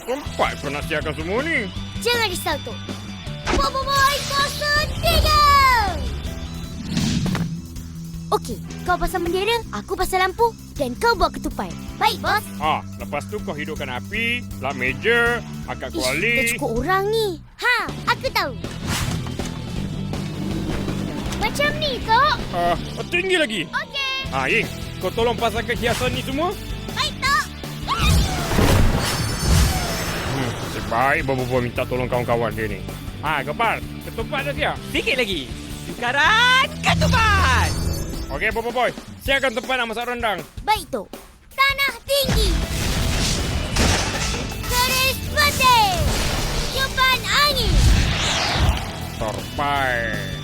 Cepat kau nak siapkan semua ni. Jangan risau, Tok. Boy 03! Okey, kau pasang bendera, aku pasang lampu dan kau bawa ketupai. Baik, bos. Lepas tu kau hidupkan api, lap meja, angkat Dah kuali. cukup orang ni. Aku tahu. Macam ni, Tok. Tinggi lagi. Okey. Ying, kau tolong pasangkan hiasan ni semua. Baik, Tok. Nasib baik Bobo minta tolong kawan-kawan dia ni. Gopal, ketupat dah siap? Sikit lagi. Tukaran ketupat. Okey, Bobo, siapkan tempat nak masak rendang. Baik, Tok. Tanah tinggi. Keris putih. Tiupan angin. Terbaik.